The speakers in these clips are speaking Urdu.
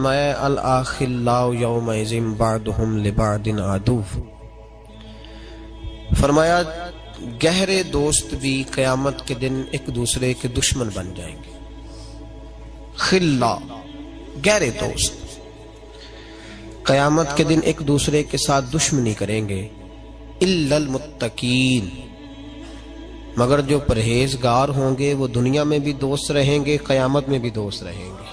میں الاخلاء یومئذ بعضهم لبعض عدو، فرمایا گہرے دوست بھی قیامت کے دن ایک دوسرے کے دشمن بن جائیں گے۔ خلا گہرے دوست قیامت کے دن ایک دوسرے کے ساتھ دشمنی کریں گے، الا المتقین، مگر جو پرہیزگار ہوں گے وہ دنیا میں بھی دوست رہیں گے، قیامت میں بھی دوست رہیں گے۔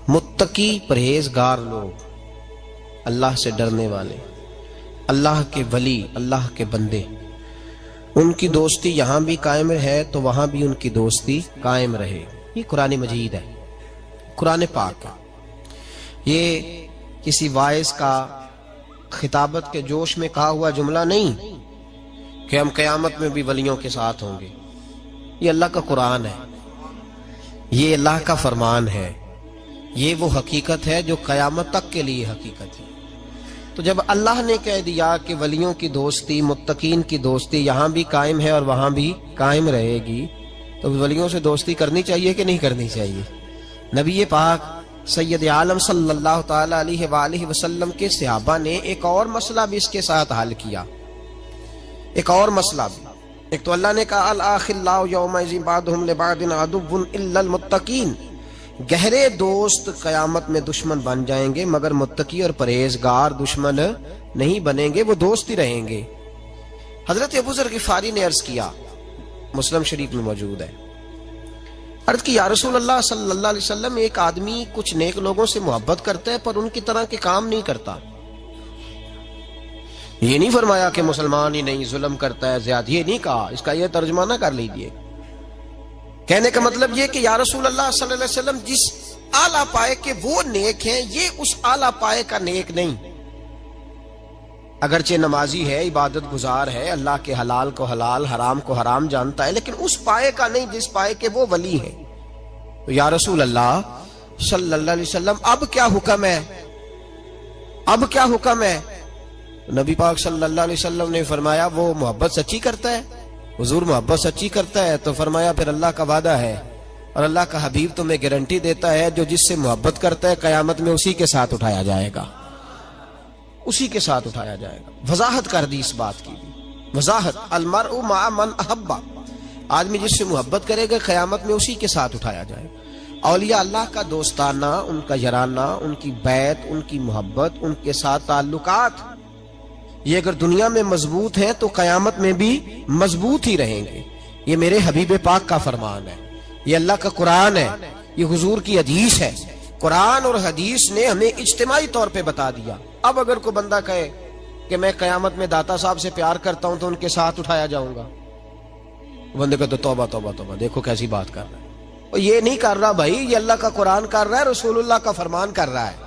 متقی پرہیزگار لوگ، اللہ سے ڈرنے والے، اللہ کے ولی، اللہ کے بندے، ان کی دوستی یہاں بھی قائم ہے تو وہاں بھی ان کی دوستی قائم رہے۔ یہ قرآن مجید ہے، قرآن پاک ہے، یہ کسی وائس کا خطابت کے جوش میں کہا ہوا جملہ نہیں کہ ہم قیامت میں بھی ولیوں کے ساتھ ہوں گے۔ یہ اللہ کا قرآن ہے، یہ اللہ کا فرمان ہے، یہ وہ حقیقت ہے جو قیامت تک کے لیے حقیقت ہے۔ تو جب اللہ نے کہہ دیا کہ ولیوں کی دوستی، متقین کی دوستی یہاں بھی قائم ہے اور وہاں بھی قائم رہے گی، تو ولیوں سے دوستی کرنی چاہیے کہ نہیں کرنی چاہیے؟ نبی پاک سید عالم صلی اللہ تعالی علیہ وآلہ وسلم کے صحابہ نے ایک اور مسئلہ بھی اس کے ساتھ حل کیا، ایک اور مسئلہ بھی۔ ایک تو اللہ نے کہا الاخلاء یومئذ بعضهم لبعض عدو الا المتقین، گہرے دوست قیامت میں دشمن بن جائیں گے مگر متقی اور پرہیزگار دشمن نہیں بنیں گے، وہ دوست ہی رہیں گے۔ حضرت ابو ذر غفاری نے عرض کیا، مسلم شریف میں موجود ہے، عرض کی یا رسول اللہ صلی اللہ علیہ وسلم، ایک آدمی کچھ نیک لوگوں سے محبت کرتا ہے پر ان کی طرح کے کام نہیں کرتا۔ یہ نہیں فرمایا کہ مسلمان ہی نہیں، ظلم کرتا ہے، زیادہ، یہ نہیں کہا، اس کا یہ ترجمہ نہ کر لیجئے۔ کہنے کا مطلب یہ کہ یا رسول اللہ صلی اللہ علیہ وسلم، جس اعلیٰ پائے کے وہ نیک ہیں، یہ اس اعلیٰ پائے کا نیک نہیں۔ اگرچہ نمازی ہے، عبادت گزار ہے، اللہ کے حلال کو حلال، حرام کو حرام جانتا ہے، لیکن اس پائے کا نہیں جس پائے کے وہ ولی ہیں۔ تو یا رسول اللہ صلی اللہ علیہ وسلم، اب کیا حکم ہے؟ اب کیا حکم ہے؟ نبی پاک صلی اللہ علیہ وسلم نے فرمایا وہ محبت سچی کرتا ہے۔ حضور محبت سچی کرتا ہے تو فرمایا پھر اللہ کا وعدہ ہے اور اللہ کا حبیب تمہیں گارنٹی دیتا ہے جو جس سے محبت کرتا ہے قیامت میں اسی کے ساتھ اٹھایا جائے گا، اسی کے ساتھ اٹھایا جائے گا۔ وضاحت کر دی اس بات کی، وضاحت، المرء مع من احب، آدمی جس سے محبت کرے گا قیامت میں اسی کے ساتھ اٹھایا جائے گا۔ اولیاء اللہ کا دوستانہ، ان کا یارانہ، ان کی بیعت، ان کی محبت، ان کے ساتھ تعلقات، یہ اگر دنیا میں مضبوط ہیں تو قیامت میں بھی مضبوط ہی رہیں گے۔ یہ میرے حبیب پاک کا فرمان ہے، یہ اللہ کا قرآن ہے، یہ حضور کی حدیث ہے۔ قرآن اور حدیث نے ہمیں اجتماعی طور پہ بتا دیا۔ اب اگر کوئی بندہ کہے کہ میں قیامت میں داتا صاحب سے پیار کرتا ہوں تو ان کے ساتھ اٹھایا جاؤں گا، بندے کو تو توبہ توبہ توبہ، دیکھو کیسی بات کر رہا ہے۔ اور یہ نہیں کر رہا بھائی، یہ اللہ کا قرآن کر رہا ہے، رسول اللہ کا فرمان کر رہا ہے،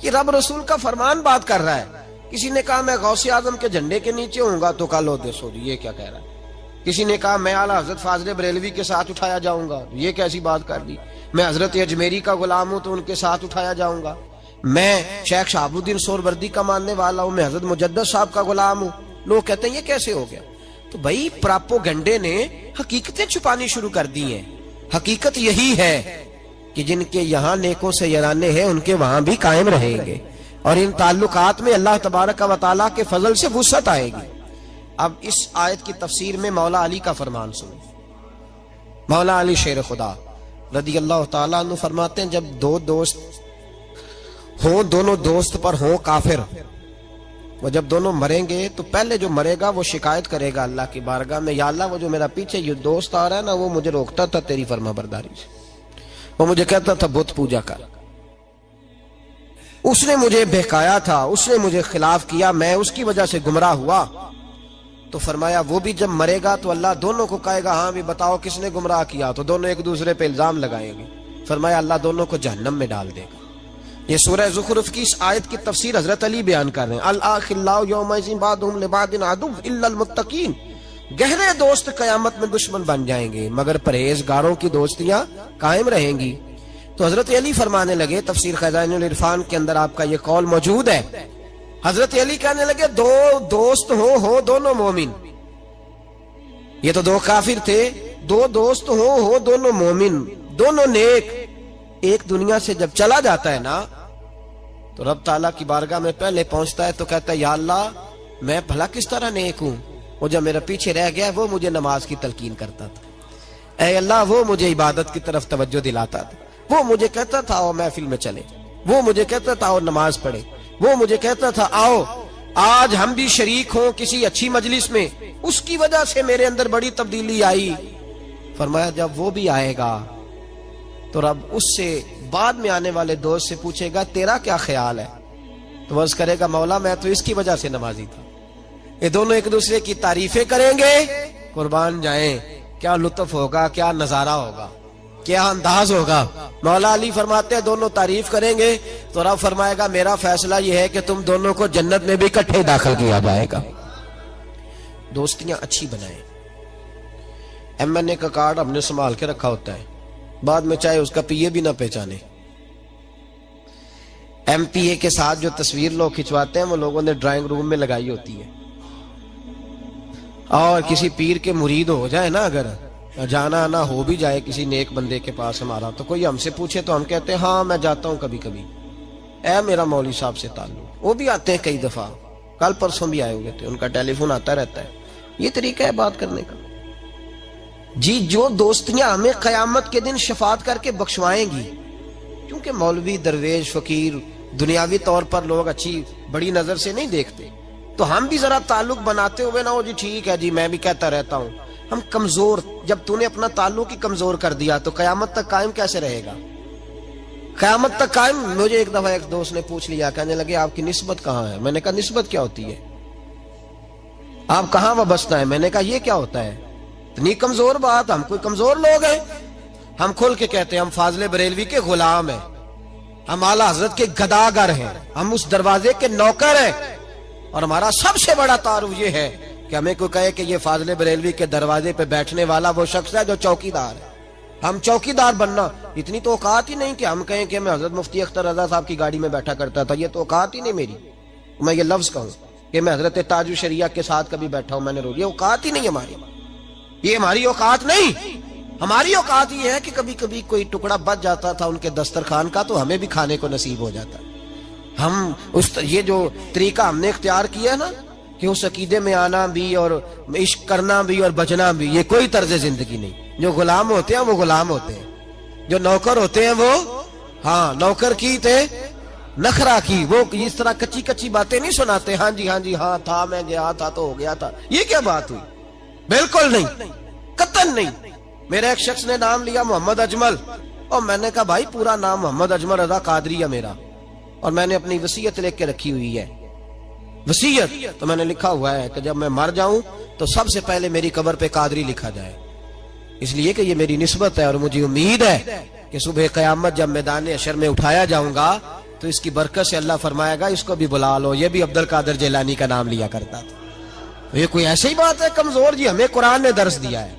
یہ رب رسول کا فرمان بات کر رہا ہے۔ کسی نے کہا میں غوث اعظم کے جھنڈے کے نیچے ہوں گا تو کل ہو دے سو، یہ کیا کہہ رہا ہے؟ کسی نے کہا میں اعلیٰ حضرت فاضل بریلوی کے ساتھ اٹھایا جاؤں گا، یہ کیسی بات کر دی؟ میں حضرت اجمیری کا غلام ہوں تو ان کے ساتھ اٹھایا جاؤں گا، میں شیخ شہاب الدین سہروردی کا ماننے والا ہوں، میں حضرت مجدد صاحب کا غلام ہوں۔ لوگ کہتے ہیں یہ کیسے ہو گیا؟ تو بھائی پراپوگنڈے نے حقیقتیں چھپانی شروع کر دی ہیں۔ حقیقت یہی ہے کہ جن کے یہاں نیکوں سے یارانے ہیں ان کے وہاں بھی قائم رہیں گے، اور ان تعلقات میں اللہ تبارک و تعالیٰ کے فضل سے وسعت آئے گی۔ اب اس آیت کی تفسیر میں مولا علی کا فرمان سنیں۔ مولا علی شیر خدا رضی اللہ تعالیٰ عنہ فرماتے ہیں جب دو دوست ہوں، دونوں دوست پر ہوں کافر، وہ جب دونوں مریں گے تو پہلے جو مرے گا وہ شکایت کرے گا اللہ کی بارگاہ میں، یا اللہ وہ جو میرا پیچھے یہ دوست آ رہا ہے نا، وہ مجھے روکتا تھا تیری فرما برداری سے، وہ مجھے کہتا تھا بت پوجا کر، اس نے مجھے بہکایا تھا، اس نے مجھے خلاف کیا، میں اس کی وجہ سے گمراہ ہوا۔ تو فرمایا وہ بھی جب مرے گا تو اللہ دونوں کو کہے گا ہاں بھی بتاؤ کس نے گمراہ کیا، تو دونوں ایک دوسرے پہ الزام لگائیں گے۔ فرمایا اللہ دونوں کو جہنم میں ڈال دے گا۔ یہ سورہ زخرف کی اس آیت کی تفسیر حضرت علی بیان کر رہے ہیں۔ الاخلاء یومئذ بعضهم لبعض عدو الا المتقین، گہرے دوست قیامت میں دشمن بن جائیں گے مگر پرہیزگاروں کی دوستیاں قائم رہیں گی۔ تو حضرت علی فرمانے لگے، تفسیر خزائن العرفان کے اندر آپ کا یہ قول موجود ہے، حضرت علی کہنے لگے دو دوست ہو دونوں مومن، یہ تو دو کافر تھے، دو دوست ہو دونوں مومن، دونوں نیک، ایک دنیا سے جب چلا جاتا ہے نا تو رب تعالیٰ کی بارگاہ میں پہلے پہنچتا ہے تو کہتا ہے یا اللہ میں بھلا کس طرح نیک ہوں، وہ جب میرا پیچھے رہ گیا وہ مجھے نماز کی تلقین کرتا تھا، اے اللہ وہ مجھے عبادت کی طرف توجہ دلاتا تھا، وہ مجھے کہتا تھا آؤ محفل میں چلے، وہ مجھے کہتا تھا آؤ نماز پڑھے، وہ مجھے کہتا تھا آؤ آج ہم بھی شریک ہوں کسی اچھی مجلس میں، اس کی وجہ سے میرے اندر بڑی تبدیلی آئی۔ فرمایا جب وہ بھی آئے گا تو رب اس سے بعد میں آنے والے دوست سے پوچھے گا تیرا کیا خیال ہے، تو وہ عرض کرے گا مولا میں تو اس کی وجہ سے نمازی تھا۔ یہ دونوں ایک دوسرے کی تعریفیں کریں گے، قربان جائیں کیا لطف ہوگا، کیا نظارہ ہوگا، کیا انداز ہوگا۔ مولا علی فرماتے ہیں دونوں تعریف کریں گے تو رب فرمائے گا میرا فیصلہ یہ ہے کہ تم دونوں کو جنت میں بھی اکٹھے داخل کیا جائے گا۔ دوستیاں اچھی بنائیں۔ ایم این اے کا کارڈ ہم نے سنبھال کے رکھا ہوتا ہے، بعد میں چاہے اس کا پی اے بھی نہ پہچانے۔ ایم پی اے کے ساتھ جو تصویر لوگ کھنچواتے ہیں وہ لوگوں نے ڈرائنگ روم میں لگائی ہوتی ہے، اور کسی پیر کے مرید ہو جائے نا، اگر جانا آنا ہو بھی جائے کسی نیک بندے کے پاس ہمارا، تو کوئی ہم سے پوچھے تو ہم کہتے ہیں ہاں میں جاتا ہوں کبھی کبھی، اے میرا مولوی صاحب سے تعلق۔ وہ بھی آتے ہیں کئی دفعہ، کل پرسوں بھی آئے ہوئے تھے، ان کا ٹیلی فون آتا رہتا ہے۔ یہ طریقہ ہے بات کرنے کا جی۔ جو دوستیاں ہمیں قیامت کے دن شفاعت کر کے بخشوائیں گی، کیونکہ مولوی درویش فقیر دنیاوی طور پر لوگ اچھی بڑی نظر سے نہیں دیکھتے، تو ہم بھی ذرا تعلق بناتے ہوئے نا، وہ جی ٹھیک ہے جی میں بھی کہتا رہتا ہوں، ہم کمزور، جب تو نے اپنا تعلق ہی کمزور کر دیا تو قیامت تک قائم کیسے رہے گا؟ قیامت تک قائم۔ مجھے ایک دفعہ ایک دوست نے پوچھ لیا، کہنے لگے آپ کی نسبت کہاں ہے؟ میں نے کہا نسبت کیا ہوتی ہے؟ آپ کہاں وابستہ ہے؟ میں نے کہا یہ کیا ہوتا ہے؟ اتنی کمزور بات، ہم کوئی کمزور لوگ ہیں؟ ہم کھل کے کہتے ہیں ہم فاضل بریلوی کے غلام ہیں، ہم اعلیٰ حضرت کے گداگر ہیں، ہم اس دروازے کے نوکر ہیں، اور ہمارا سب سے بڑا تعارف یہ ہے کہ ہمیں کوئی کہے کہ یہ فاضل بریلوی کے دروازے پہ بیٹھنے والا وہ شخص ہے جو چوکیدار ہے، ہم چوکیدار بننا، اتنی تو اوقات ہی نہیں کہ ہم کہیں کہ میں حضرت مفتی اختر رضا صاحب کی گاڑی میں بیٹھا کرتا تھا، یہ تو اوقات ہی نہیں میری، میں یہ لفظ کہوں کہ میں حضرت تاج الشریعہ کے ساتھ کبھی بیٹھا ہوں میں نے، یہ اوقات ہی نہیں ہماری، یہ ہماری اوقات نہیں۔ ہماری اوقات یہ ہے کہ کبھی کبھی کوئی ٹکڑا بچ جاتا تھا ان کے دسترخوان کا تو ہمیں بھی کھانے کو نصیب ہو جاتا۔ ہم یہ جو طریقہ ہم نے اختیار کیا نا کہ اس عقیدے میں آنا بھی اور عشق کرنا بھی اور بچنا بھی، یہ کوئی طرز زندگی نہیں۔ جو غلام ہوتے ہیں وہ غلام ہوتے ہیں، جو نوکر ہوتے ہیں وہ ہاں نوکر کی تھے نخرا کی، وہ اس طرح کچی کچی باتیں نہیں سناتے، ہاں جی ہاں تھا میں گیا تھا تو ہو گیا تھا، یہ کیا بات ہوئی؟ بالکل نہیں، قطعاً نہیں۔ میرے ایک شخص نے نام لیا محمد اجمل، اور میں نے کہا بھائی پورا نام محمد اجمل رضا قادری ہے میرا، اور میں نے اپنی وصیت لکھ کے رکھی ہوئی ہے، وصیت تو میں نے لکھا ہوا ہے کہ جب میں مر جاؤں تو سب سے پہلے میری قبر پہ قادری لکھا جائے، اس لیے کہ یہ میری نسبت ہے، اور مجھے امید ہے کہ صبح قیامت جب میدان حشر میں اٹھایا جاؤں گا تو اس کی برکت سے اللہ فرمائے گا اس کو بھی بلا لو، یہ بھی عبد القادر جیلانی کا نام لیا کرتا تھا۔ یہ کوئی ایسی بات ہے کمزور؟ جی ہمیں قرآن نے درس دیا ہے،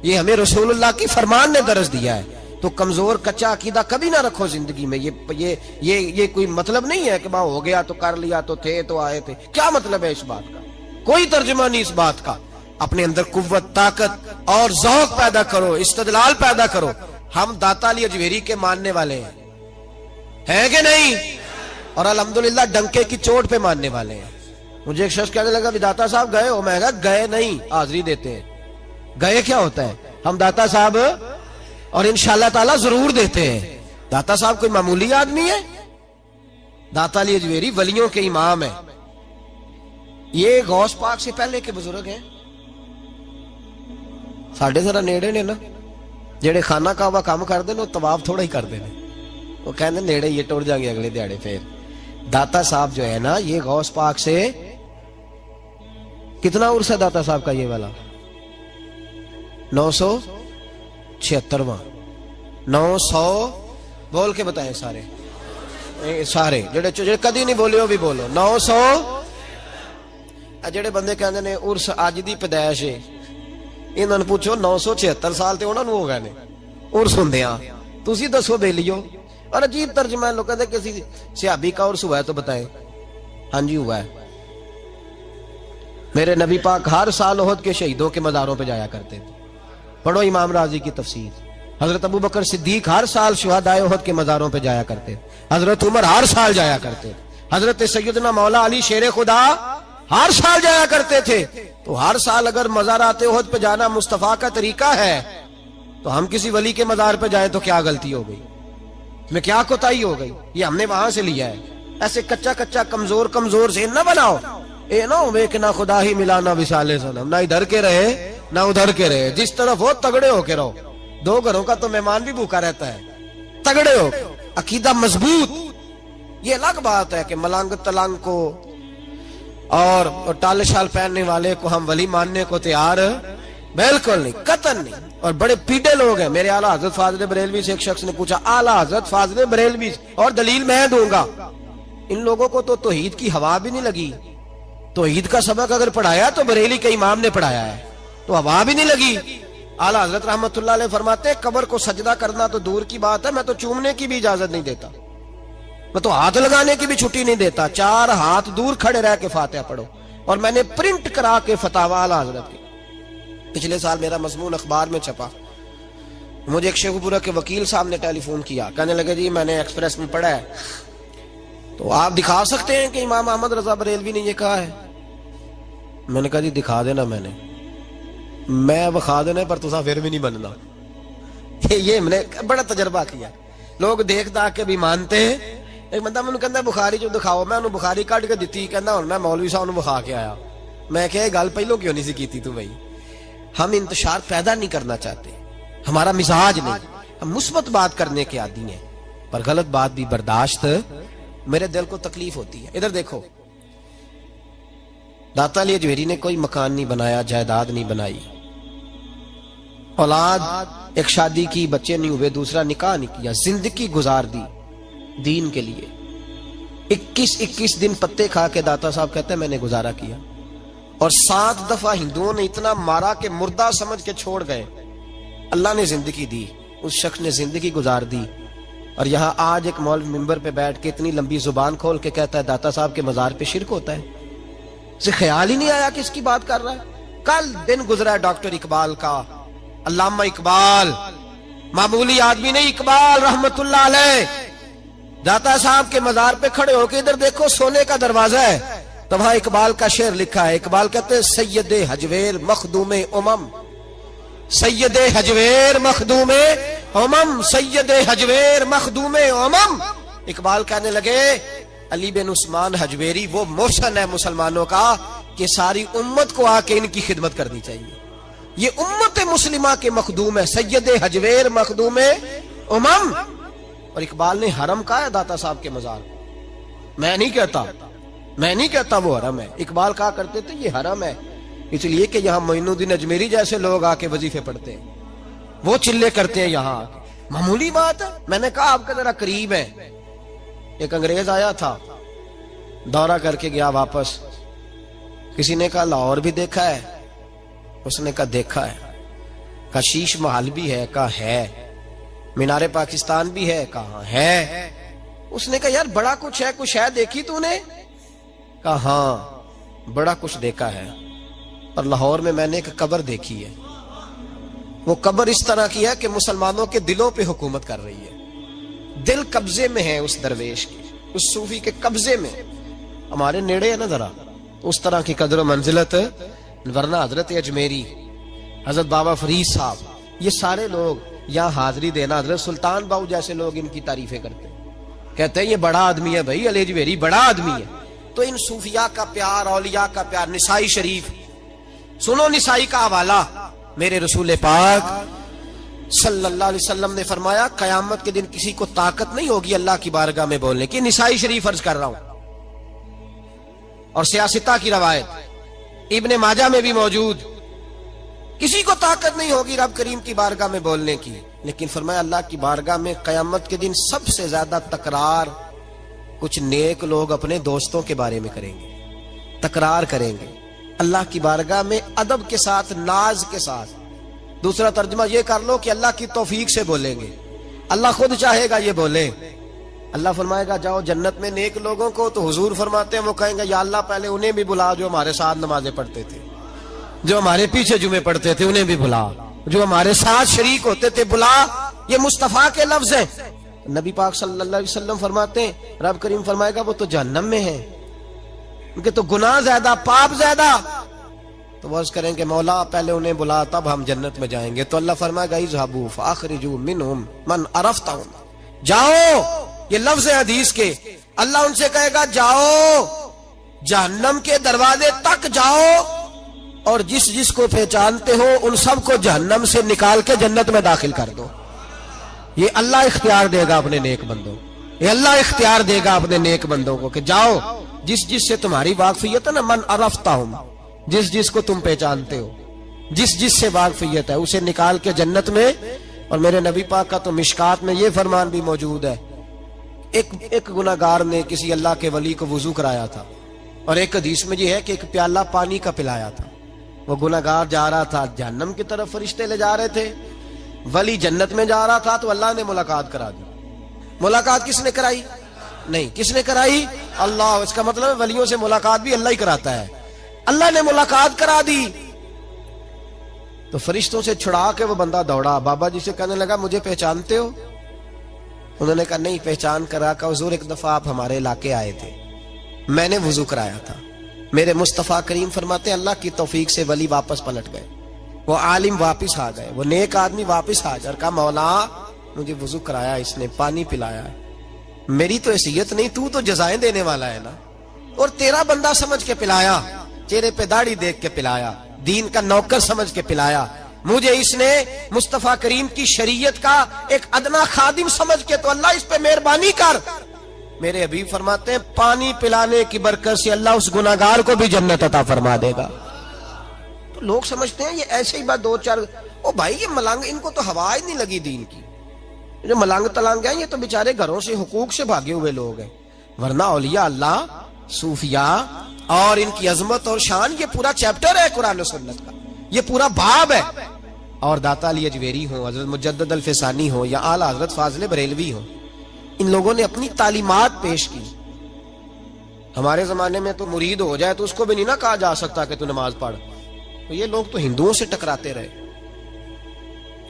یہ ہمیں رسول اللہ کی فرمان نے درس دیا ہے، تو کمزور کچا عقیدہ کبھی نہ رکھو زندگی میں۔ یہ کوئی مطلب نہیں ہے کہ باں ہو گیا تو کر لیا تو تھے تو آئے تھے، کیا مطلب ہے اس بات کا؟ کوئی ترجمہ نہیں اس بات کا۔ اپنے اندر قوت، طاقت اور ذوق پیدا کرو، استدلال پیدا کرو۔ ہم داتا علی اجویری کے ماننے والے ہیں کہ نہیں؟ اور الحمدللہ ڈنکے کی چوٹ پہ ماننے والے ہیں۔ مجھے ایک شخص کہنے لگا کہ داتا صاحب گئے ہو؟ میں کہا گئے نہیں، حاضری دیتے ہیں۔ گئے کیا ہوتا ہے؟ ہم داتا صاحب اور انشاءاللہ تعالی ضرور دیتے ہیں۔ داتا صاحب کوئی معمولی آدمی ہے؟ داتا علی اجویری ولیوں کے امام ہیں، یہ غوث پاک سے پہلے کے بزرگ ہیں، ساڑھے ذرا نیڑے نے نا، جڑے خانہ کعبہ کام کر دے طواف تھوڑا ہی کر دے، وہ کہنے نیڑے یہ ٹوڑ جائیں گے اگلے دیہڑے۔ پھر داتا صاحب جو ہے نا یہ غوث پاک سے کتنا عرصہ ہے داتا صاحب کا؟ یہ والا 976واں 900 بول کے بتائیں سارے جڑے کدی نہیں بولے وہ بھی بولو 900۔ جڑے بندے کہندے نے عرس اج دی پیدائش ہے، انہاں نوں پوچھو 976 سال تے انہاں نوں ہو گئے نے عرس ہوندیاں، تسی دسو بیلیو۔ اور عجیب ترجمہ ہے، لوگ کہتے ہیں کسی صحابی کا عرس ہوا ہے تو بتائیں۔ ہاں جی ہوا ہے، میرے نبی پاک ہر سال احد کے شہیدوں کے مزاروں پہ جایا کرتے تھے، پڑھو امام راضی کی تفسیر۔ حضرت ابو بکر صدیق ہر سال شہدائے احد کے مزاروں پہ جایا کرتے، حضرت عمر ہر سال جایا کرتے، حضرت سیدنا مولا علی شیر خدا ہر سال جایا کرتے تھے۔ تو ہر سال اگر مزارات احد پہ جانا مصطفیٰ کا طریقہ ہے تو ہم کسی ولی کے مزار پہ جائیں تو کیا غلطی ہو گئی، میں کیا کوتاہی ہو گئی؟ یہ ہم نے وہاں سے لیا ہے۔ ایسے کچا کچا کمزور سے نہ بناؤ، اے نہ ہوئے کہ نہ خدا ہی ملا نہ وصال صنم، نہ ادھر کے رہے نہ ادھر کے رہے، جس طرف ہو تگڑے ہو کے رہو۔ دو گھروں کا تو مہمان بھی بھوکا رہتا ہے، تگڑے ہو، عقیدہ مضبوط۔ یہ الگ بات ہے کہ ملنگ تلنگ کو اور ٹال شال پہننے والے کو ہم ولی ماننے کو تیار بالکل نہیں، قطعاً نہیں۔ اور بڑے پیڑے لوگ ہیں۔ میرے اعلیٰ حضرت فاضل بریلوی سے ایک شخص نے پوچھا، اعلیٰ حضرت فاضل بریلوی، اور دلیل میں دوں گا، ان لوگوں کو تو توحید کی ہوا بھی نہیں لگی۔ توحید کا سبق اگر پڑھایا تو بریلی کے امام نے پڑھایا ہے، تو ہوا بھی نہیں لگی۔ اعلیٰ حضرت رحمت اللہ علیہ فرماتے ہیں قبر کو سجدہ کرنا تو دور کی بات ہے، میں تو چومنے کی بھی اجازت نہیں دیتا، میں تو ہاتھ لگانے کی بھی چھٹی نہیں دیتا، 4 ہاتھ دور کھڑے رہ کے فاتحہ پڑھو۔ اور میں نے پرنٹ کرا کے فتاوی اعلیٰ حضرت کی، پچھلے سال میرا مضمون اخبار میں چھپا۔ مجھے ایک شیخ پورہ کے وکیل صاحب نے ٹیلی فون کیا، کہنے لگے جی میں نے ایکسپریس میں پڑھا ہے، تو آپ دکھا سکتے ہیں کہ امام احمد رضا بریلوی نے یہ کہا ہے؟ میں نے کہا جی دکھا دینا، میں بخا دینا پر تسا پھر بھی نہیں بننا۔ یہ میں نے بڑا تجربہ کیا، لوگ دیکھ دا کے بھی مانتے ہیں۔ ایک بندہ میں کہتا ہے بخاری جو دکھاؤ، میں انہوں بخاری کٹ کے دیتی، کہنا ہوں میں مولوی صاحب بخا کے آیا۔ میں کہ گل پہلو کیوں نہیں سی کیتی تو بھائی؟ ہم انتشار پیدا نہیں کرنا چاہتے، ہمارا مزاج نہیں، ہم مثبت بات کرنے کے عادی ہیں، پر غلط بات بھی برداشت، میرے دل کو تکلیف ہوتی ہے۔ ادھر دیکھو، داتا علی اجمیری نے کوئی مکان نہیں بنایا، جائیداد نہیں بنائی، اولاد ایک شادی کی، بچے نہیں ہوئے، دوسرا نکاح نہیں کیا، زندگی گزار دی دین کے لیے۔ 21 دن پتے کھا کے داتا صاحب کہتے ہیں میں نے گزارا کیا، اور 7 دفعہ ہندوؤں نے اتنا مارا کہ مردہ سمجھ کے چھوڑ گئے۔ اللہ نے زندگی دی، اس شخص نے زندگی گزار دی، اور یہاں آج ایک مولوی ممبر پہ بیٹھ کے اتنی لمبی زبان کھول کے کہتا ہے داتا صاحب کے مزار پہ شرک ہوتا ہے۔ اسے خیال ہی نہیں آیا کہ اس کی بات کر رہا ہے۔ کل دن گزرا ہے ڈاکٹر اقبال کا، علامہ اقبال، معمولی آدمی نہیں، اقبال رحمت اللہ علیہ، داتا صاحب کے مزار پہ کھڑے ہو کے ادھر دیکھو سونے کا دروازہ ہے، تو وہاں اقبال کا شعر لکھا ہے۔ اقبال کہتے ہیں سید حجویر مخدوم امم، سید حجویر مخدوم امم، سید حجویر مخدوم امم۔ اقبال کہنے لگے علی بن عثمان حجویری وہ محسن ہے مسلمانوں کا کہ ساری امت کو آ کے ان کی خدمت کرنی چاہیے، یہ امت مسلمہ کے مخدوم ہے، سید حجویر مخدوم امم۔ اور اقبال نے حرم کہا ہے داتا صاحب کے مزار، میں نہیں کہتا وہ حرم ہے، اقبال کہا کرتے تھے یہ حرم ہے، اس لیے کہ یہاں معین الدین اجمیری جیسے لوگ آ کے وظیفے پڑھتے ہیں، وہ چلے کرتے ہیں یہاں، معمولی بات ہے۔ میں نے کہا آپ کا ذرا قریب ہے، ایک انگریز آیا تھا، دورہ کر کے گیا واپس، کسی نے کہا لاہور بھی دیکھا ہے؟ اس نے کہا دیکھا ہے۔ کہا شیش محل بھی ہے؟ کہا ہے۔ مینار پاکستان بھی ہے؟ کہا ہے۔ اس نے کہا یار بڑا کچھ ہے، کچھ ہے دیکھی تو نے؟ کہا ہاں بڑا کچھ دیکھا ہے، اور لاہور میں نے ایک قبر دیکھی ہے، وہ قبر اس طرح کی ہے کہ مسلمانوں کے دلوں پہ حکومت کر رہی ہے، دل قبضے میں ہے اس درویش کے، اس صوفی کے قبضے میں۔ ہمارے نیڑے ہے نا ذرا، اس طرح کی قدر و منزلت، ورنہ حضرت اجمیری، حضرت بابا فرید صاحب، یہ سارے لوگ یہاں حاضری دینا، حضرت سلطان باؤ جیسے لوگ ان کی تعریفیں کرتے ہیں، کہتے ہیں یہ بڑا آدمی ہے بھائی، علی اجمیری بڑا آدمی ہے۔ تو ان صوفیاء کا پیار، اولیاء کا پیار، نسائی شریف سنو، نسائی کا حوالہ، میرے رسول پاک صلی اللہ علیہ وسلم نے فرمایا قیامت کے دن کسی کو طاقت نہیں ہوگی اللہ کی بارگاہ میں بولنے کی، نسائی شریف عرض کر رہا ہوں، اور سیاستہ کی روایت ابن ماجہ میں بھی موجود، کسی کو طاقت نہیں ہوگی رب کریم کی بارگاہ میں بولنے کی، لیکن فرمایا اللہ کی بارگاہ میں قیامت کے دن سب سے زیادہ تکرار کچھ نیک لوگ اپنے دوستوں کے بارے میں کریں گے، تکرار کریں گے اللہ کی بارگاہ میں ادب کے ساتھ، ناز کے ساتھ۔ دوسرا ترجمہ یہ کر لو کہ اللہ کی توفیق سے بولیں گے، اللہ خود چاہے گا یہ بولے، اللہ فرمائے گا جاؤ جنت میں نیک لوگوں کو، تو حضور فرماتے ہیں وہ کہیں گے یا اللہ پہلے انہیں بھی بلا جو ہمارے ساتھ نمازیں پڑھتے تھے، جو ہمارے پیچھے جمعے پڑھتے تھے انہیں بھی بلا، جو ہمارے ساتھ شریک ہوتے تھے بلا، یہ مصطفیٰ کے لفظ ہیں. نبی پاک صلی اللہ علیہ وسلم فرماتے ہیں رب کریم فرمائے گا وہ تو جہنم میں ہیں، ان کے تو گناہ زیادہ، پاپ زیادہ. تو وہ عرض کریں کہ مولا پہلے انہیں بلا تب ہم جنت میں جائیں گے. تو اللہ فرمائے گا اذهبوا فاخرجوا منهم من عرفتهم، جاؤ. یہ لفظ ہے حدیث کے. اللہ ان سے کہے گا جاؤ جہنم کے دروازے تک جاؤ اور جس جس کو پہچانتے ہو ان سب کو جہنم سے نکال کے جنت میں داخل کر دو. یہ اللہ اختیار دے گا اپنے نیک بندوں، یہ اللہ اختیار دے گا اپنے نیک بندوں کو کہ جاؤ جس جس سے تمہاری واقفیت ہے نا، من عرفتہم، جس جس کو تم پہچانتے ہو، جس جس سے واقفیت ہے اسے نکال کے جنت میں. اور میرے نبی پاک کا تو مشکات میں یہ فرمان بھی موجود ہے، ایک گناہگار نے کسی اللہ کے ولی کو وضو کرایا تھا، اور ایک حدیث میں یہ ہے کہ ایک پیالہ پانی کا پلایا تھا. وہ گناہگار جا رہا تھا جہنم کی طرف، فرشتے لے جا رہے تھے، ولی جنت میں جا رہا تھا، تو اللہ نے ملاقات کرا دی. ملاقات کس نے کرائی؟ نہیں، کس نے کرائی؟ اللہ. اس کا مطلب ہے ولیوں سے ملاقات بھی اللہ ہی کراتا ہے. اللہ نے ملاقات کرا دی. تو فرشتوں سے چھڑا کے وہ بندہ دوڑا بابا جی سے، کہنے لگا مجھے پہچانتے ہو؟ انہوں نے کہا نہیں. پہچان کرا کہ حضور ایک دفعہ آپ ہمارے علاقے آئے تھے، میں نے وضو کرایا تھا. میرے مصطفیٰ کریم فرماتے ہیں اللہ کی توفیق سے ولی واپس پلٹ گئے، وہ عالم واپس آ گئے، وہ نیک آدمی واپس آ گئے اور کہا مولا مجھے وضو کرایا اس نے، پانی پلایا ہے، میری تو حیثیت نہیں، تو تو جزائیں دینے والا ہے نا، اور تیرا بندہ سمجھ کے پلایا، چہرے پہ داڑھی دیکھ کے پلایا، دین کا نوکر سمجھ کے پلایا، مجھے اس نے مصطفیٰ کریم کی شریعت کا ایک ادنا خادم سمجھ کے، تو اللہ اس پہ مہربانی کر. میرے حبیب فرماتے ہیں پانی پلانے کی برکت سے اللہ اس گناہگار کو بھی جنت عطا فرما دے گا. تو لوگ سمجھتے ہیں یہ ایسے ہی بات دو چار، او بھائی یہ ملنگ، ان کو تو ہوا ہی نہیں لگی دین کی. جو ملنگ تلنگ ہیں یہ تو بیچارے گھروں سے حقوق سے بھاگے ہوئے لوگ ہیں، ورنہ اولیاء اللہ، صوفیاء اور ان کی عظمت اور شان یہ پورا چیپٹر ہے قرآن و سنت کا، یہ پورا باب ہے. اور داتا علی اجویری ہوں، حضرت مجدد الفسانی ہوں، یا اعلیٰ حضرت فاضل بریلوی ہوں، ان لوگوں نے اپنی تعلیمات پیش کی. ہمارے زمانے میں تو مرید ہو جائے تو اس کو بھی نہیں نہ کہا جا سکتا کہ تو نماز پڑھ. تو یہ لوگ تو ہندوؤں سے ٹکراتے رہے.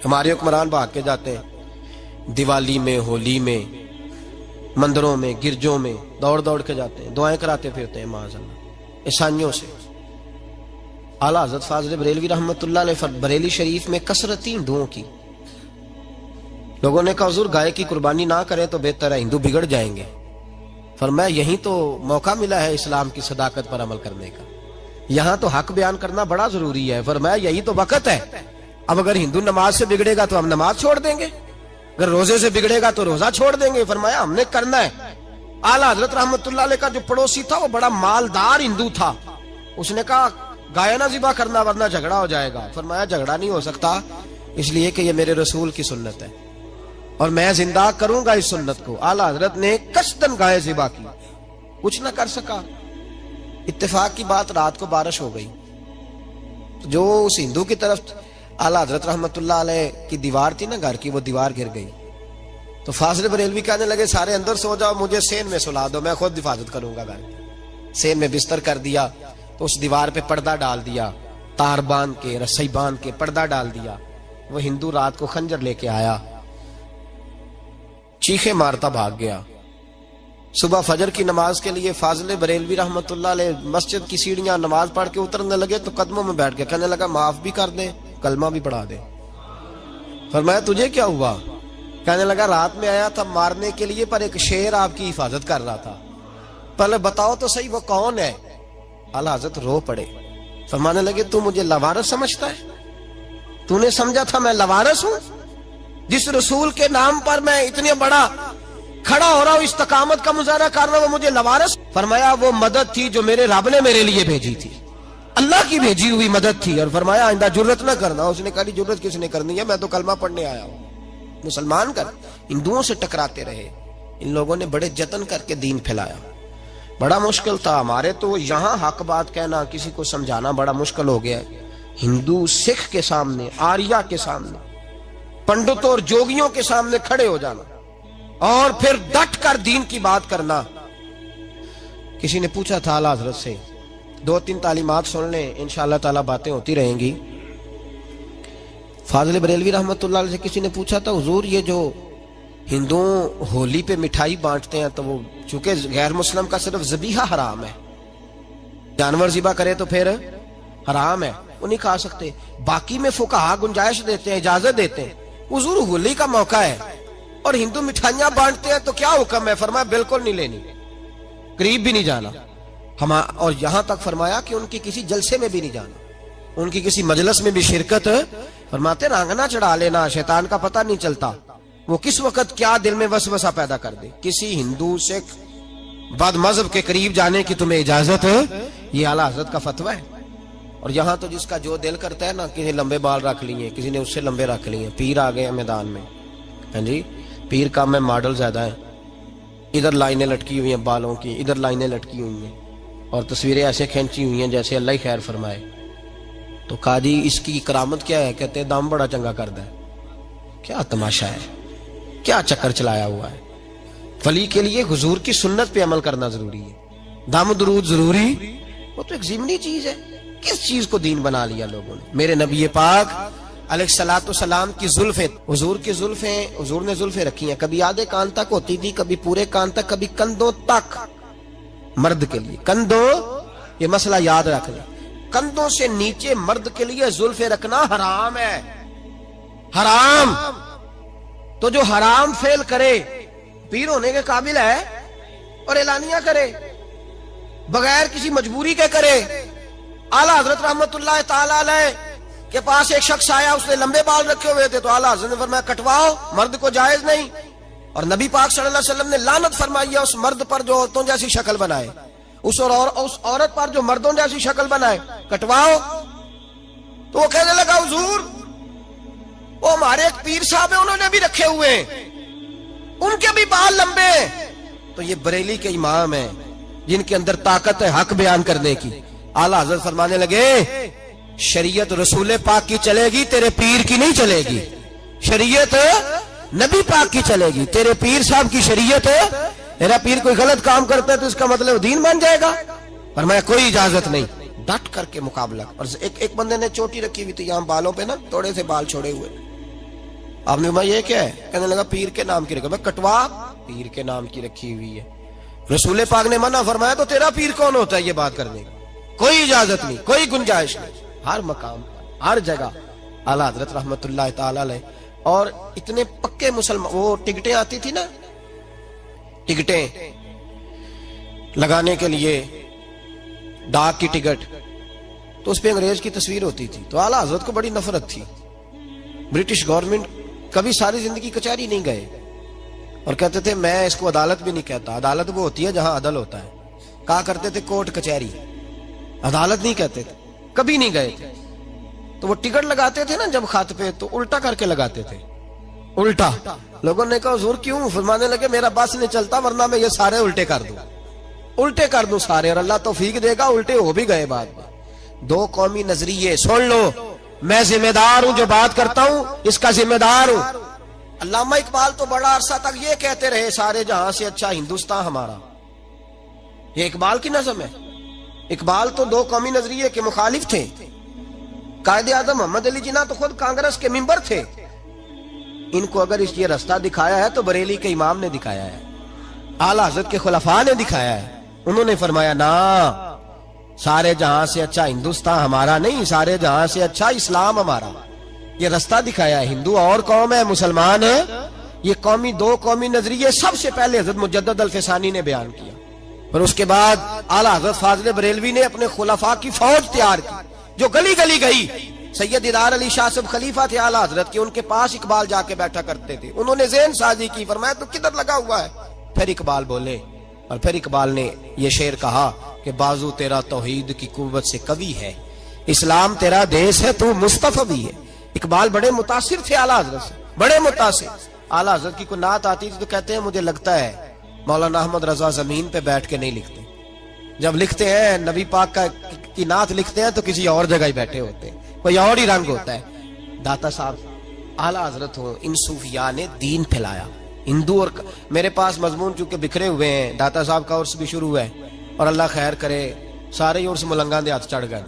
ہمارے حکمران بھاگ کے جاتے ہیں دیوالی میں، ہولی میں، مندروں میں، گرجوں میں دوڑ دوڑ کے جاتے ہیں، دعائیں کراتے پھرتے ہیں معاذ اللہ عیسائیوں سے. اعلیٰ حضرت فاضل بریلوی رحمۃ اللہ علیہ بریلی شریف میں کثرتی ہندوؤں کی. لوگوں نے کہا حضور گائے کی قربانی نہ کریں تو بہتر ہے، ہندو بگڑ جائیں گے. فرمایا یہیں تو موقع ملا ہے اسلام کی صداقت پر عمل کرنے کا، یہاں تو حق بیان کرنا بڑا ضروری ہے. فرمایا یہی تو وقت ہے. اب اگر ہندو نماز سے بگڑے گا تو ہم نماز چھوڑ دیں گے، اگر روزے سے بگڑے گا تو روزہ چھوڑ دیں گے. فرمایا ہم نے کرنا ہے. اعلیٰ حضرت رحمۃ اللہ علیہ کا جو پڑوسی تھا وہ بڑا مالدار ہندو تھا، اس نے کہا گائے نہ ذبح کرنا ورنہ جھگڑا ہو جائے گا. فرمایا جھگڑا نہیں ہو سکتا، اس لیے کہ یہ میرے رسول کی سنت ہے اور میں زندہ کروں گا اس سنت کو. اعلیٰ حضرت نے قصداً گائے ذبح کی، کچھ نہ کر سکا. اتفاق کی بات رات کو بارش ہو گئی، جو اس ہندو کی طرف اعلیٰ حضرت رحمۃ اللہ علیہ کی دیوار تھی نا گھر کی، وہ دیوار گر گئی. تو فاضل بریلوی کہنے لگے سارے اندر سو جاؤ، مجھے سین میں سلا دو، میں خود حفاظت کروں گا گھر کی. سین میں بستر کر دیا، تو اس دیوار پہ پردہ ڈال دیا، تار باندھ کے، رسی باندھ کے پردہ ڈال دیا. وہ ہندو رات کو خنجر لے کے آیا، چیخے مارتا بھاگ گیا. صبح فجر کی نماز کے لیے فاضل بریلوی رحمۃ اللہ علیہ مسجد کی سیڑھیاں نماز پڑھ کے اترنے لگے تو قدموں میں بیٹھ کے کہنے لگا معاف بھی کر دے، کلمہ بھی پڑھا دے. فرمایا تجھے کیا ہوا؟ کہنے لگا رات میں آیا تھا مارنے کے لیے پر ایک شیر آپ کی حفاظت کر رہا تھا، پہلے بتاؤ تو صحیح وہ کون ہے. اعلیٰ حضرت رو پڑے، فرمانے لگے تو مجھے لوارث سمجھتا ہے؟ تو نے سمجھا تھا میں لوارث ہوں؟ جس رسول کے نام پر میں اتنے بڑا کھڑا ہو رہا ہوں، استقامت کا مظاہرہ کر رہا ہوں، وہ مجھے لوارث؟ فرمایا وہ مدد تھی جو میرے رب نے میرے لیے بھیجی تھی، اللہ کی بھیجی ہوئی مدد تھی. اور فرمایا آئندہ جرت نہ کرنا. اس نے کہا جرت کس نے کرنی ہے، میں تو کلمہ پڑھنے آیا ہوں. مسلمان کر ہندوؤں سے ٹکراتے رہے. ان لوگوں نے بڑے جتن کر کے دین پھیلایا، بڑا مشکل تھا. ہمارے تو یہاں حق بات کہنا، کسی کو سمجھانا بڑا مشکل ہو گیا. ہندو سکھ کے سامنے، آریا کے سامنے، پنڈتوں اور جوگیوں کے سامنے کھڑے ہو جانا اور پھر ڈٹ کر دین کی بات کرنا. کسی نے پوچھا تھا اعلیٰ حضرت سے، 2-3 تعلیمات سن لیں، انشاءاللہ تعالی باتیں ہوتی رہیں گی. فاضل بریلوی رحمت اللہ علیہ سے کسی نے پوچھا تھا حضور یہ جو ہندوؤں ہولی پہ مٹھائی بانٹتے ہیں تو وہ چونکہ غیر مسلم کا صرف ذبیحہ حرام ہے، جانور ذبح کرے تو پھر حرام ہے، وہ نہیں کھا سکتے، باقی میں فقہا گنجائش دیتے ہیں، اجازت دیتے ہیں۔ حضور ہولی کا موقع ہے اور ہندو مٹھائیاں بانٹتے ہیں تو کیا حکم ہے؟ فرمایا بالکل نہیں لینی، قریب بھی نہیں جانا، اور یہاں تک فرمایا کہ ان کی کسی جلسے میں بھی نہیں جانا، ان کی کسی مجلس میں بھی شرکت، فرماتے رانگنا چڑھا لینا، شیطان کا پتہ نہیں چلتا وہ کس وقت کیا دل میں وسوسہ پیدا کر دے۔ کسی ہندو سکھ بد مذہب کے قریب جانے کی تمہیں اجازت ہے، یہ اعلیٰ حضرت کا فتویٰ ہے۔ اور یہاں تو جس کا جو دل کرتا ہے نا، کسی نے لمبے بال رکھ لیے، کسی نے اس سے لمبے رکھ لیے، پیر آ گئے میدان میں، ہاں جی پیر کا میں ماڈل زیادہ ہے، ادھر لائنیں لٹکی ہوئی ہیں بالوں کی، ادھر لائنیں لٹکی ہوئی ہیں اور تصویریں ایسے کھینچی ہوئی ہیں جیسے اللہ ہی خیر فرمائے۔ تو کہا جی اس کی کرامت کیا ہے؟ کہتے ہیں دم بڑا چنگا کردا ہے۔ کیا تماشا ہے، کیا چکر چلایا ہوا ہے۔ ولی کے لیے حضور کی سنت پہ عمل کرنا ضروری ہے، دم درود ضروری، وہ تو ایک ضمنی چیز ہے۔ کس چیز کو دین بنا لیا لوگوں نے؟ میرے نبی پاک علیہ الصلوۃ والسلام کی زلفیں، حضور کی زلفیں، حضور نے زلفیں رکھی ہیں، کبھی آدھے کان تک ہوتی تھی، کبھی پورے کان تک، کبھی کندھوں تک۔ مرد کے لیے کندھوں، یہ مسئلہ یاد رکھ لیں، کندھوں سے نیچے مرد کے لیے زلفیں رکھنا حرام ہے، حرام۔ تو جو حرام فعل کرے پیر ہونے کے قابل ہے اور اعلانیہ کرے بغیر کسی مجبوری کے کرے۔ اعلیٰ حضرت رحمت اللہ تعالی علیہ کے پاس ایک شخص آیا، اس نے لمبے بال رکھے ہوئے تھے، تو اعلیٰ حضرت نے فرمایا کٹواؤ، مرد کو جائز نہیں۔ اور نبی پاک صلی اللہ علیہ وسلم نے لعنت فرمائی ہے اس مرد پر جو عورتوں جیسی شکل بنائے، اس عورت پر جو مردوں جیسی شکل بنائے، کٹواؤ۔ تو وہ کہنے لگا حضور وہ ہمارے ایک پیر صاحب ہیں، انہوں نے بھی رکھے ہوئے ہیں، ان کے بھی بال لمبے ہیں۔ تو یہ بریلی کے امام ہیں جن کے اندر طاقت ہے حق بیان کرنے کی۔ اعلیٰ حضرت فرمانے لگے شریعت رسول پاک کی چلے گی، تیرے پیر کی نہیں چلے گی، شریعت نبی پاک کی چلے گی، تیرے پیر صاحب کی شریعت ہے۔ میرا پیر کوئی غلط کام کرتا ہے تو اس کا مطلب دین بن جائے گا؟ فرمایا کوئی اجازت نہیں، ڈٹ کر کے مقابلہ۔ اور ایک بندے نے چوٹی رکھی ہوئی تھی یہاں بالوں پہ نا، تھوڑے سے بال چھوڑے ہوئے، آپ نے فرمایا یہ کیا ہے؟ کہنے لگا پیر کے نام کی رکھی، میں کٹوا، پیر کے نام کی رکھی ہوئی ہے۔ رسول پاک نے منع فرمایا تو تیرا پیر کون ہوتا ہے یہ بات کرنے کا؟ کوئی اجازت نہیں، کوئی گنجائش نہیں۔ ہر مقام ہر جگہ اعلیٰ حضرت رحمت اللہ تعالی علیہ، اور اتنے پکے مسلمان، وہ ٹکٹیں آتی تھی نا، ٹکٹیں لگانے کے لیے، ڈاک کی ٹکٹ، تو اس پہ انگریز کی تصویر ہوتی تھی، تو اعلیٰ حضرت کو بڑی نفرت تھی۔ برٹش گورنمنٹ کبھی ساری زندگی کچہری نہیں گئے اور کہتے تھے میں اس کو عدالت بھی نہیں کہتا، عدالت وہ ہوتی ہے جہاں عدل ہوتا ہے، کہا کرتے تھے کورٹ کچہری، عدالت نہیں کہتے تھے، کبھی نہیں گئے تھے۔ تو وہ ٹکٹ لگاتے تھے نا جب خط پہ، تو الٹا کر کے لگاتے تھے، الٹا۔ لوگوں نے کہا حضور کیوں؟ فرمانے لگے میرا بس نہیں چلتا ورنہ میں یہ سارے الٹے کر دوں، الٹے کر دوں سارے، اور اللہ توفیق دے گا الٹے ہو بھی گئے بعد میں۔ دو قومی نظریے سن لو، میں ذمہ دار ہوں، جو بات کرتا ہوں اس کا ذمہ دار ہوں۔ علامہ اقبال تو بڑا عرصہ تک یہ کہتے رہے سارے جہاں سے اچھا ہندوستان ہمارا، یہ اقبال کی نظم ہے۔ اقبال تو دو قومی نظریے کے مخالف تھے، قائد اعظم محمد علی جناح تو خود کانگریس کے ممبر تھے۔ ان کو اگر اس یہ رستہ دکھایا ہے تو بریلی کے امام نے دکھایا ہے، اعلیٰ حضرت کے خلفاء نے دکھایا ہے۔ انہوں نے فرمایا نا، سارے جہاں سے اچھا ہندوستان ہمارا نہیں، سارے جہاں سے اچھا اسلام ہمارا، یہ رستہ دکھایا ہے۔ ہندو اور قوم ہے، مسلمان ہے، یہ قومی دو قومی نظریے سب سے پہلے حضرت مجدد الفسانی نے بیان کیا، اور اس کے بعد اعلیٰ حضرت فاضل بریلوی نے اپنے خلفاء کی فوج تیار کی جو گلی گلی گئی۔ سید دیدار علی شاہ صاحب خلیفہ تھے اعلیٰ حضرت کے، ان کے پاس اقبال جا کے بیٹھا کرتے تھے، انہوں نے ذہن سازی کی، فرمایا تو کدھر لگا ہوا ہے؟ پھر اقبال بولے، اور پھر اقبال نے یہ شعر کہا کہ بازو تیرا توحید کی قوت سے قوی ہے، اسلام تیرا دیس ہے، تو مصطفی بھی ہے۔ اقبال بڑے متاثر تھے اعلیٰ حضرت سے، بڑے متاثر۔ اعلیٰ حضرت کی کوئی نعت آتی تھی تو کہتے ہیں مجھے لگتا ہے مولانا احمد رضا زمین پہ بیٹھ کے نہیں لکھتے، جب لکھتے ہیں نبی پاک کی نعت لکھتے ہیں تو کسی اور جگہ ہی بیٹھے ہوتے ہیں، کوئی اور ہی رنگ ہوتا ہے۔ داتا صاحب اعلیٰ حضرت ہو، ان صوفیاء نے دین پھیلایا۔ ہندو اور میرے پاس مضمون چونکہ بکھرے ہوئے ہیں، داتا صاحب کا عرس بھی شروع ہے، اور اللہ خیر کرے سارے عرس ملنگاں دے ہاتھ چڑھ گئے،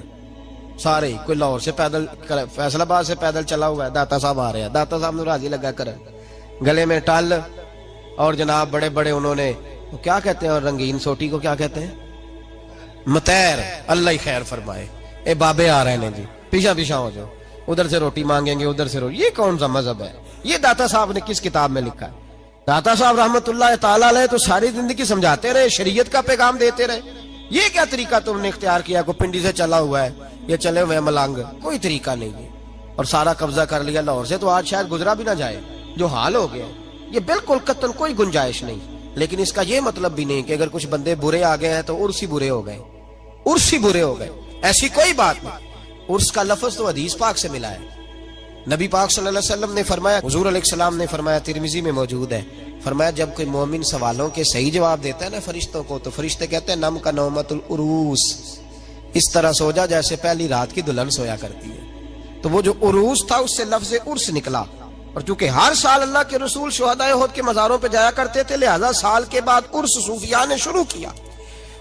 سارے کوئی لاہور سے پیدل، فیصل آباد سے پیدل چلا ہوا ہے، داتا صاحب آ رہے ہیں، داتا صاحب نے راضی لگا کر گلے میں ٹال اور جناب بڑے بڑے انہوں نے کیا کہتے ہیں، اور رنگین سوٹی کو کیا کہتے ہیں، متیر، اللہ ہی خیر فرمائے، اے بابے آ رہے ہیں جی، پیچھا پیچھا ہو جاؤ، ادھر سے روٹی مانگیں گے ادھر سے روٹی۔ یہ کون سا مذہب ہے؟ یہ داتا صاحب نے کس کتاب میں لکھا ہے؟ داتا صاحب رحمت اللہ تعالیٰ علیہ تو ساری زندگی سمجھاتے رہے، شریعت کا پیغام دیتے رہے۔ یہ کیا طریقہ تم نے اختیار کیا؟ کوئی پنڈی سے چلا ہوا ہے، یہ چلے ہوئے ملنگ، کوئی طریقہ نہیں ہے، اور سارا قبضہ کر لیا لاہور سے، تو آج شاید گزرا بھی نہ جائے جو حال ہو گیا۔ یہ بالکل قطعاً کوئی گنجائش نہیں، لیکن اس کا یہ مطلب بھی نہیں کہ اگر کچھ بندے برے آ گئے ہیں تو عرس ہی برے ہو گئے، عرس ہی برے ہو گئے، ایسی کوئی بات نہیں۔ عرس کا لفظ تو حدیث پاک سے ملا ہے، نبی پاک صلی اللہ علیہ وسلم نے فرمایا، حضور علیہ السلام نے فرمایا، ترمذی میں موجود ہے، فرمایا جب کوئی مومن سوالوں کے صحیح جواب دیتا ہے نا فرشتوں کو، تو فرشتے کہتے ہیں نم کا نومت العروس، اس طرح سو جا جیسے پہلی رات کی دلہن سویا کرتی ہے۔ تو وہ جو عروس تھا اس سے لفظ عرس نکلا، اور چونکہ ہر سال اللہ کے رسول شہدائے احد کے مزاروں پہ جایا کرتے تھے، لہذا سال کے بعد عرس صوفیاء نے شروع کیا۔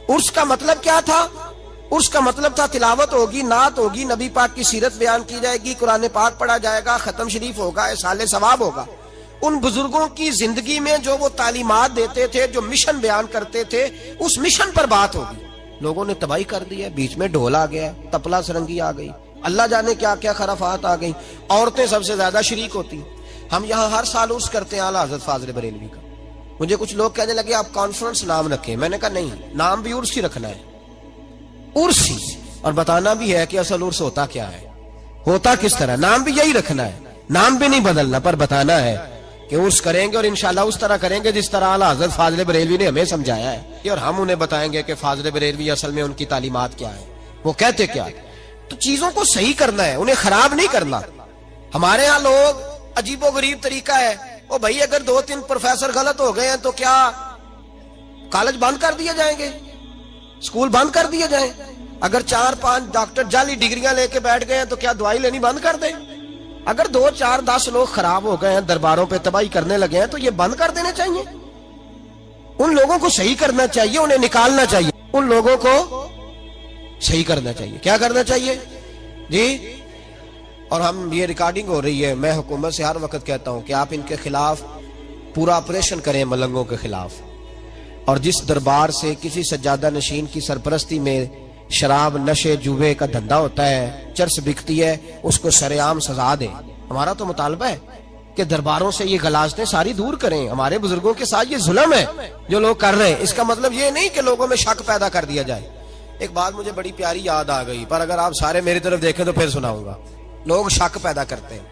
عرس کا مطلب کیا تھا؟ عرس کا مطلب تھا تلاوت ہوگی، نعت ہوگی، نبی پاک کی سیرت بیان کی جائے گی، قرآن پاک پڑھا جائے گا، ختم شریف ہوگا، اصحال ثواب ہوگا۔ ان بزرگوں کی زندگی میں جو وہ تعلیمات دیتے تھے، جو مشن بیان کرتے تھے، اس مشن پر بات ہوگی۔ لوگوں نے تباہی کر دی ہے، بیچ میں ڈھول آ گیا، تپلا سرنگی آ گئی، اللہ جانے کیا کیا خرافات آ گئی، عورتیں سب سے زیادہ شریک ہوتی۔ ہم یہاں ہر سال عرس کرتے ہیں اعلیٰ حضرت فاضل بریلوی کا۔ مجھے کچھ لوگ کہنے لگے آپ کانفرنس نام رکھیں، میں نے کہا نہیں، نام بھی عرس ہی رکھنا ہے، عرس ہی، اور بتانا بھی ہے کہ اصل عرس ہوتا کیا ہے، ہوتا کس طرح، نام بھی یہی رکھنا ہے، نام بھی نہیں بدلنا، پر بتانا ہے کہ عرس کریں گے اور انشاءاللہ اس طرح کریں گے جس طرح اعلیٰ حضرت فاضل بریلوی نے ہمیں سمجھایا ہے، اور ہم انہیں بتائیں گے کہ فاضل بریلوی اصل میں ان کی تعلیمات کیا ہے، وہ کہتے کیا ہے۔ تو چیزوں کو صحیح کرنا ہے، انہیں خراب نہیں کرنا۔ ہمارے ہاں لوگ عجیب و غریب طریقہ ہے، او بھائی اگر 2-3 پروفیسر غلط ہو گئے ہیں تو کیا کالج بند کر دیے جائیں گے، اسکول بند کر دیے جائیں؟ اگر 4-5 ڈاکٹر جعلی ڈگریاں لے کے بیٹھ گئے ہیں تو کیا دوائی لینی بند کر دیں؟ اگر 2-4-10 لوگ خراب ہو گئے ہیں، درباروں پہ تباہی کرنے لگے ہیں، تو یہ بند کر دینے چاہیے؟ ان لوگوں کو صحیح کرنا چاہیے، انہیں نکالنا چاہیے، ان لوگوں کو صحیح کرنا چاہیے۔ کیا کرنا چاہیے جی؟ اور ہم یہ ریکارڈنگ ہو رہی ہے، میں حکومت سے ہر وقت کہتا ہوں کہ آپ ان کے خلاف پورا آپریشن کریں، ملنگوں کے خلاف، اور جس دربار سے کسی سجادہ نشین کی سرپرستی میں شراب، نشے، جوے کا دھندا ہوتا ہے، چرس بکتی ہے، اس کو شرع عام سزا دیں۔ ہمارا تو مطالبہ ہے کہ درباروں سے یہ غلاظتیں ساری دور کریں۔ ہمارے بزرگوں کے ساتھ یہ ظلم ہے جو لوگ کر رہے ہیں، اس کا مطلب یہ نہیں کہ لوگوں میں شک پیدا کر دیا جائے۔ ایک بات مجھے بڑی پیاری یاد آ گئی، پر اگر آپ سارے میری طرف دیکھیں تو پھر سناؤں گا۔ لوگ شک پیدا کرتے ہیں۔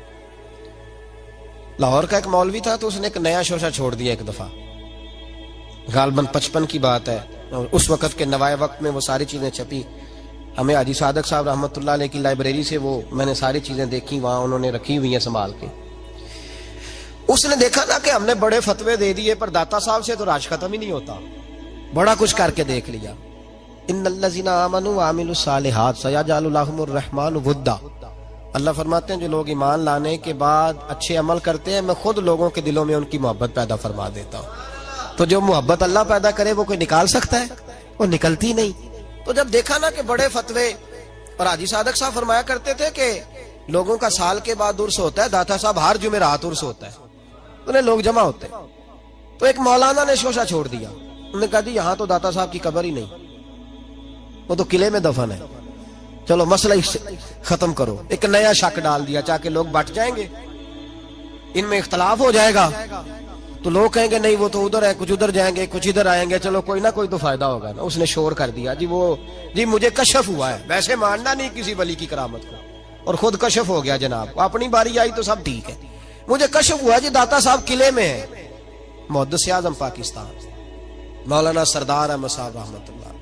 لاہور کا ایک مولوی تھا، تو اس نے ایک نیا شوشہ چھوڑ دیا ایک دفعہ، غالباً 55 کی بات ہے، اور اس وقت کے نوائے وقت میں وہ ساری چیزیں چھپی۔ ہمیں حاجی صادق صاحب رحمۃ اللہ علیہ کی لائبریری سے وہ میں نے ساری چیزیں دیکھی، وہاں انہوں نے رکھی ہوئی ہیں سنبھال کے۔ اس نے دیکھا نا کہ ہم نے بڑے فتوے دے دیے، پر داتا صاحب سے تو راج ختم ہی نہیں ہوتا، بڑا کچھ کر کے دیکھ لیا۔ ان الذین آمنوا وعملوا الصالحات سیجعل لهم الرحمن ودا، اللہ فرماتے ہیں جو لوگ ایمان لانے کے بعد اچھے عمل کرتے ہیں، میں خود لوگوں کے دلوں میں ان کی محبت پیدا فرما دیتا ہوں۔ تو جو محبت اللہ پیدا کرے وہ کوئی نکال سکتا ہے؟ وہ نکلتی نہیں۔ تو جب دیکھا نا کہ بڑے فتوے، اور حاجی صادق صاحب فرمایا کرتے تھے کہ لوگوں کا سال کے بعد عرس ہوتا ہے، داتا صاحب ہر جمعرات عرس ہوتا ہے، انہیں لوگ جمع ہوتے ہیں۔ تو ایک مولانا نے شوشہ چھوڑ دیا، انہوں نے کہا جی یہاں تو داتا صاحب کی قبر ہی نہیں، وہ تو قلعے میں دفن ہے، چلو مسئلہ ختم کرو۔ ایک نیا شک ڈال دیا، چاہ کے لوگ بٹ جائیں گے، ان میں اختلاف ہو جائے گا، تو لوگ کہیں گے نہیں وہ تو ادھر ہے، کچھ ادھر جائیں گے، کچھ ادھر آئیں گے، چلو کوئی نہ کوئی تو فائدہ ہوگا نا۔ اس نے شور کر دیا جی مجھے کشف ہوا ہے، ویسے ماننا نہیں کسی ولی کی کرامت کو، اور خود کشف ہو گیا جناب، اپنی باری آئی تو سب ٹھیک ہے، مجھے کشف ہوا جی داتا صاحب قلعے میں ہے۔ محدث اعظم پاکستان مولانا سردار احمد صاحب رحمۃ اللہ،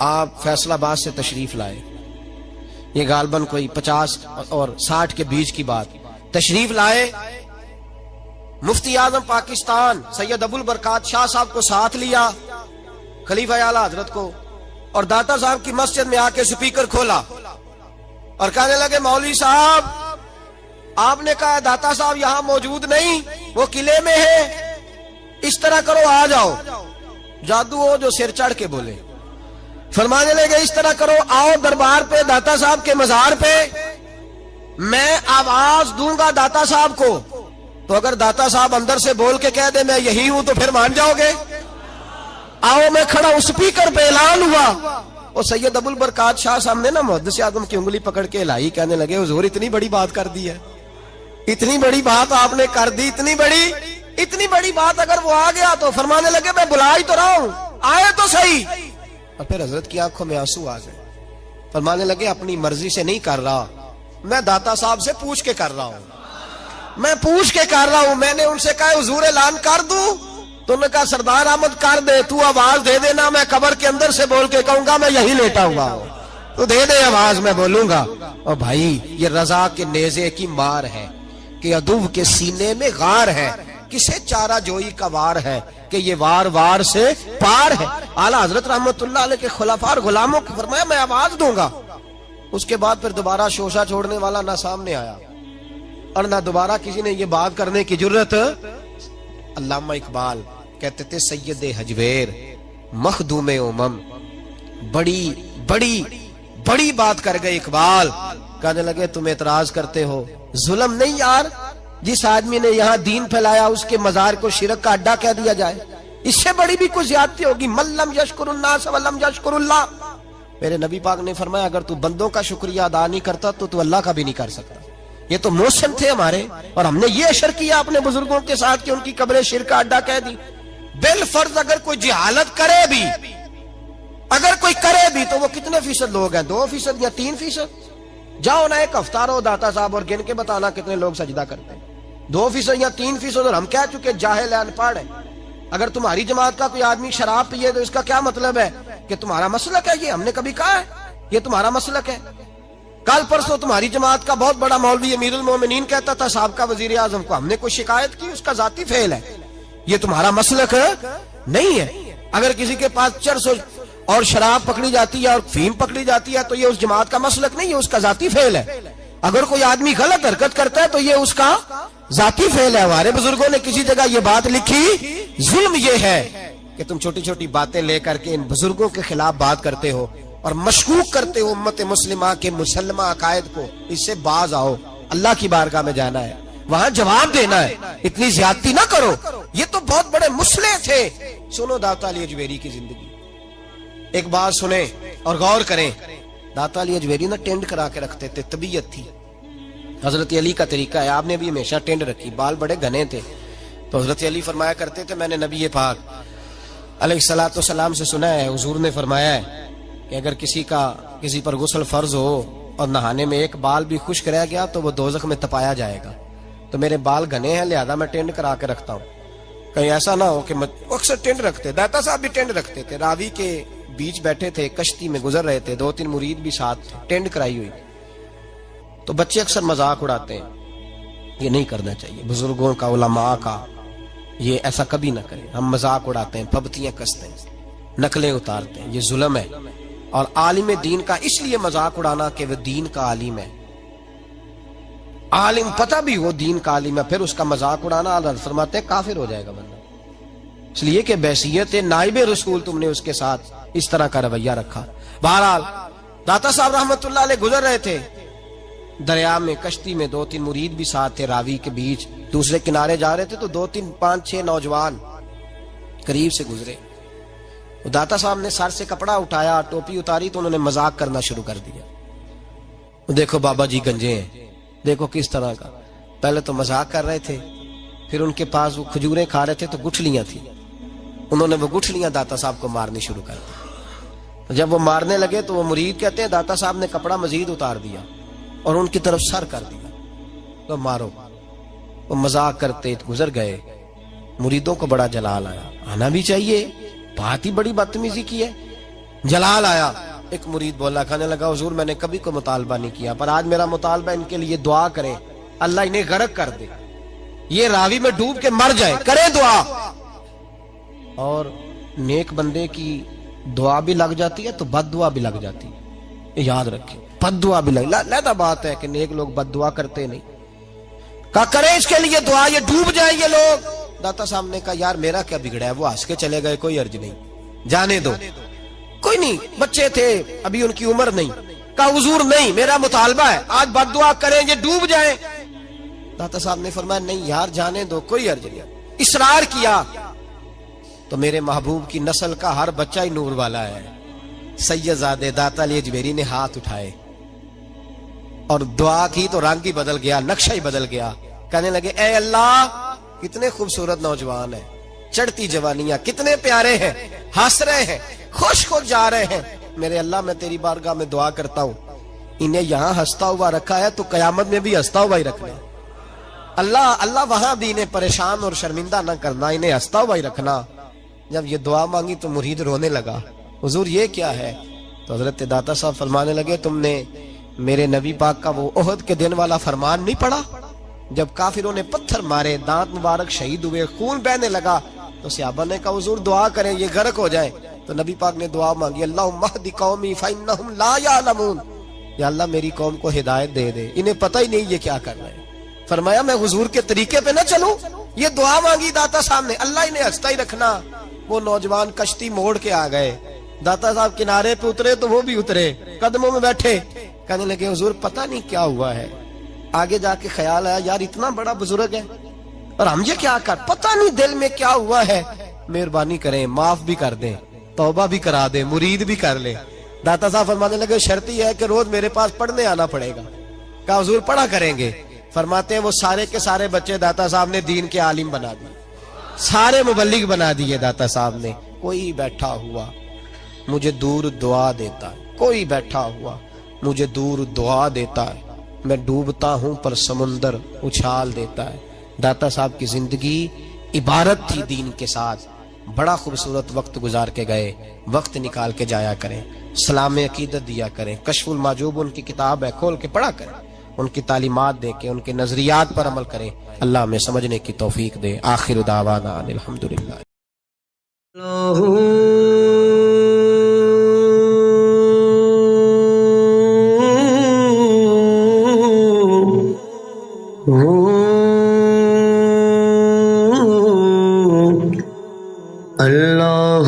آپ فیصل آباد سے تشریف لائے، یہ غالباً کوئی 50 اور 60 کے بیچ کی بات، تشریف لائے، مفتی اعظم پاکستان سید ابو البرکات شاہ صاحب کو ساتھ لیا، خلیفہ اعلیٰ حضرت کو، اور داتا صاحب کی مسجد میں آ کے سپیکر کھولا اور کہنے لگے مولوی صاحب آپ نے کہا داتا صاحب یہاں موجود نہیں، وہ قلعے میں ہے، اس طرح کرو آ جاؤ، جادو ہو جو سر چڑھ کے بولے۔ فرمانے لگے اس طرح کرو، آؤ دربار پہ داتا صاحب کے مزار پہ، میں آواز دوں گا داتا صاحب کو، تو اگر داتا صاحب اندر سے بول کے کہہ دے میں یہی ہوں تو پھر مان جاؤ گے؟ آؤ میں کھڑا ہوں، سپیکر پہ اعلان ہوا، اور سید ابو البرکات شاہ صاحب نے نا محدث اعظم کی انگلی پکڑ کے ہلائی، کہنے لگے حضور اتنی بڑی بات کر دی ہے، اتنی بڑی بات آپ نے کر دی، اتنی بڑی بات اگر وہ آ گیا تو؟ فرمانے لگے میں بلا ہی تو رہا ہوں، آئے تو صحیح۔ اور پھر حضرت کی آنکھوں میں آنسو آ گئے، فرمانے لگے اپنی مرضی سے نہیں کر رہا، میں داتا صاحب سے پوچھ کے کر رہا ہوں، میں پوچھ کے کر رہا ہوں۔ میں نے ان سے کہا حضور اعلان کر دوں؟ تو انہوں نے کہا سردار احمد کر دے، تو آواز دے دینا، میں قبر کے اندر سے بول کے کہوں گا میں یہی لیٹا ہوا ہوں، تو دے دے آواز، میں بولوں گا۔ اور بھائی یہ رضا کے نیزے کی مار ہے کہ عدو کے سینے میں غار ہے، کسے چارہ جوئی کا وار ہے کہ یہ وار وار سے پار ہے۔ اعلیٰ حضرت رحمت اللہ علیہ کے خلفاء اور غلاموں کو فرمایا میں آواز دوں گا۔ اس کے بعد پھر دوبارہ شوشہ چھوڑنے والا نہ سامنے آیا اور نہ دوبارہ کسی نے یہ بات کرنے کی جرت۔ علامہ اقبال کہتے تھے سید حجویر مخدوم امم، بڑی بات کر گئے اقبال۔ کہنے لگے تم اعتراض کرتے ہو، ظلم نہیں یار جس آدمی نے یہاں دین پھیلایا اس کے مزار کو شرک کا اڈا کہہ دیا جائے، اس سے بڑی بھی کوئی زیادتی ہوگی؟ من لم یشکر الناس ولم یشکر اللہ۔ میرے نبی پاک نے فرمایا اگر تو بندوں کا شکریہ ادا نہیں کرتا تو اللہ کا بھی نہیں کر سکتا۔ یہ تو محسن تھے ہمارے، اور ہم نے یہ اشر کیا اپنے بزرگوں کے ساتھ کہ ان کی قبر شرک کا اڈا کہہ دی۔ بالفرض اگر کوئی جہالت کرے بھی، تو وہ کتنے فیصد لوگ ہیں؟ 2% یا 3%؟ جاؤ نا ایک ہفتہ رہو داتا صاحب اور گن کے بتانا کتنے لوگ سجدہ کرتے ہیں۔ 2% یا 3%، اور ہم کہہ چکے جاہل ہے، ان پڑھ ہے۔ اگر تمہاری جماعت کا کوئی آدمی شراب پیے تو اس کا کیا مطلب ہے کہ تمہارا مسلک ہے؟ یہ ہم نے کبھی کہا ہے یہ تمہارا مسلک ہے؟ کل پرسوں تمہاری جماعت کا بہت بڑا مولوی امیر المومنین کہتا تھا سابقہ وزیر اعظم کو، ہم نے کوئی شکایت کی؟ اس کا ذاتی فعل ہے، یہ تمہارا مسلک نہیں ہے۔ اگر کسی کے پاس چرس اور شراب پکڑی جاتی ہے اور فیم پکڑی جاتی ہے تو یہ اس جماعت کا مسلک نہیں ہے، اس کا ذاتی فعل ہے۔ اگر کوئی آدمی غلط حرکت کرتا ہے تو یہ اس کا ذاتی فعل ہے۔ ہمارے بزرگوں نے کسی جگہ یہ بات لکھی، ظلم یہ ہے کہ تم چھوٹی چھوٹی باتیں لے کر کے ان بزرگوں کے خلاف بات کرتے ہو اور مشکوک کرتے ہو امت مسلمہ کے مسلمہ عقائد کو۔ اس سے باز آؤ، اللہ کی بارگاہ میں جانا ہے، وہاں جواب دینا ہے، اتنی زیادتی نہ کرو۔ یہ تو بہت بڑے مسلح تھے۔ سنو داتا علی اجویری کی زندگی، ایک بات سنیں اور غور کریں۔ داتا علی اجویری نا ٹینڈ کرا کے رکھتے تھے، طبیعت تھی، حضرت علی کا طریقہ ہے، آپ نے بھی ہمیشہ ٹینڈ رکھی، بال بڑے گھنے تھے۔ تو حضرت علی فرمایا کرتے تھے میں نے نبی پاک علیہ الصلوۃ والسلام سے سنا ہے، حضور نے فرمایا ہے کہ اگر کسی پر غسل فرض ہو اور نہانے میں ایک بال بھی خشک رہ گیا تو وہ دوزخ میں تپایا جائے گا۔ تو میرے بال گھنے ہیں لہذا میں ٹینڈ کرا کے رکھتا ہوں، کہیں ایسا نہ ہو کہ اکثر ٹینڈ رکھتے، داتا صاحب بھی ٹینڈ رکھتے تھے۔ راوی کے بیچ بیٹھے تھے، کشتی میں گزر رہے تھے، 2-3 مرید بھی ساتھ تھے، ٹینڈ کرائی ہوئی۔ تو بچے اکثر مذاق اڑاتے ہیں، یہ نہیں کرنا چاہیے، بزرگوں کا علماء کا یہ ایسا کبھی نہ کریں۔ ہم مذاق اڑاتے ہیں، پھبتیاں کستے ہیں، نقلیں اتارتے ہیں، یہ ظلم ہے۔ اور عالم دین کا اس لیے مذاق اڑانا کہ وہ دین کا عالم ہے، عالم پتہ بھی وہ دین کا عالم ہے، پھر اس کا مذاق اڑانا اللہ فرماتے ہیں کافر ہو جائے گا بندہ، اس لیے کہ بحیثیت نائب رسول تم نے اس کے ساتھ اس طرح کا رویہ رکھا۔ بہرحال داتا صاحب رحمت اللہ علیہ گزر رہے تھے دریا میں، کشتی میں 2-3 مرید بھی ساتھ تھے، راوی کے بیچ دوسرے کنارے جا رہے تھے تو 2-3-5-6 نوجوان قریب سے گزرے۔ داتا صاحب نے سر سے کپڑا اٹھایا، ٹوپی اتاری تو انہوں نے مذاق کرنا شروع کر دیا، دیکھو بابا جی گنجے ہیں، دیکھو کس طرح کا۔ پہلے تو مذاق کر رہے تھے، پھر ان کے پاس وہ کھجوریں کھا رہے تھے تو گٹھلیاں تھیں، انہوں نے وہ گٹھلیاں داتا صاحب کو مارنی شروع کر دی۔ جب وہ مارنے لگے تو وہ مرید کہتے ہیں داتا صاحب نے کپڑا مزید اتار دیا اور ان کی طرف سر کر دیا، تو مارو۔ وہ مذاق کرتے گزر گئے، مریدوں کو بڑا جلال آیا، آنا بھی چاہیے، بات ہی بڑی بدتمیزی کی ہے، جلال آیا۔ ایک مرید بولا، کہنے لگا حضور میں نے کبھی کوئی مطالبہ نہیں کیا، پر آج میرا مطالبہ ان کے لیے دعا کریں، اللہ انہیں غرق کر دے، یہ راوی میں ڈوب کے مر جائے، کریں دعا۔ اور نیک بندے کی دعا بھی لگ جاتی ہے تو بد دعا بھی لگ جاتی ہے، یاد رکھیں، بد دعا بھی لگ بات ہے کہ نیک لوگ بد دعا کرتے نہیں۔ کہا کریں اس کے لیے دعا، یہ ڈوب جائیں یہ لوگ۔ داتا صاحب نے کہا یار میرا کیا بگڑا ہے، وہ ہنس کے چلے گئے، کوئی عرض نہیں، جانے دو، کوئی نہیں، بچے تھے ابھی ان کی عمر نہیں. کہا حضور نہیں، میرا مطالبہ ہے آج بد دعا کریں یہ ڈوب جائیں. داتا صاحب نے فرمایا نہیں یار جانے دو، کوئی عرض نہیں. اصرار کیا تو میرے محبوب کی نسل کا ہر بچہ ہی نور والا ہے. سید زادے داتا علی اجمیری نے ہاتھ اٹھائے اور دعا کی تو رنگ ہی بدل گیا، نقشہ ہی بدل گیا. کہنے لگے اے اللہ کتنے خوبصورت نوجوان ہیں، چڑھتی جوانیاں کتنے پیارے ہیں، ہنس رہے ہیں، خوش خوش جا رہے ہیں. میرے اللہ میں تیری بارگاہ میں دعا کرتا ہوں انہیں یہاں ہنستا ہوا رکھا ہے تو قیامت میں بھی ہنستا ہوا ہی رکھنا. اللہ وہاں بھی انہیں پریشان اور شرمندہ نہ کرنا، انہیں ہنستا ہوا ہی رکھنا. جب یہ دعا مانگی تو مرید رونے لگا، حضور یہ کیا ہے؟ تو حضرت داتا صاحب فرمانے لگے تم نے میرے نبی پاک کا وہ احد کے دن والا فرمان نہیں پڑھا؟ جب کافروں نے پتھر مارے، دانت مبارک شہید ہوئے، خون بہنے لگا تو صحابہ نے کہا حضور دعا کریں یہ غرق ہو جائیں. تو نبی پاک نے دعا مانگی اللہم اہد قومی فإنہم لا یعلمون، یا اللہ میری قوم کو ہدایت دے دے، انہیں پتہ ہی نہیں یہ کیا کر رہے ہیں. فرمایا میں حضور کے طریقے پہ نہ چلوں؟ یہ دعا مانگی داتا صاحب نے، اللہ انہیں ہنستا ہی رکھنا. وہ نوجوان کشتی موڑ کے آ گئے، داتا صاحب کنارے پہ اترے تو وہ بھی اترے، قدموں میں بیٹھے. کہنے لگے حضور پتہ نہیں کیا ہوا ہے. آگے جا کے خیال آیا یار اتنا بڑا بزرگ ہے اور ہم یہ کیا کر، پتہ نہیں دل میں کیا ہوا ہے، مہربانی کریں معاف بھی کر دیں، توبہ بھی کرا دیں، مرید بھی کر لیں. داتا صاحب فرمانے لگے شرط یہ ہے کہ روز میرے پاس پڑھنے آنا پڑے گا. کہا حضور پڑھا کریں گے. فرماتے ہیں وہ سارے کے سارے بچے داتا صاحب نے دین کے عالم بنا دیے، سارے مبلغ بنا دیے داتا صاحب نے. کوئی بیٹھا ہوا مجھے دور دعا دیتا ہے، کوئی بیٹھا ہوا مجھے دور دعا دیتا ہے، میں ڈوبتا ہوں پر سمندر اچھال دیتا ہے. داتا صاحب کی زندگی عبارت تھی دین کے ساتھ. بڑا خوبصورت وقت گزار کے گئے، وقت نکال کے جایا کریں، سلام عقیدت دیا کریں. کشف المحجوب ان کی کتاب ہے، کھول کے پڑھا کریں، ان کی تعلیمات دے کے ان کے نظریات پر عمل کریں. اللہ ہمیں سمجھنے کی توفیق دے. آخر دعوانا الحمدللہ. اللہ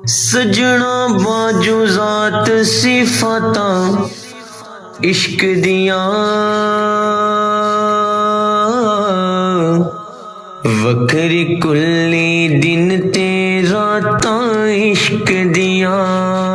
سجنا باجو ذات صفاتاں عشق دیاں، وکری کلی دن تے راتاں عشق دیاں.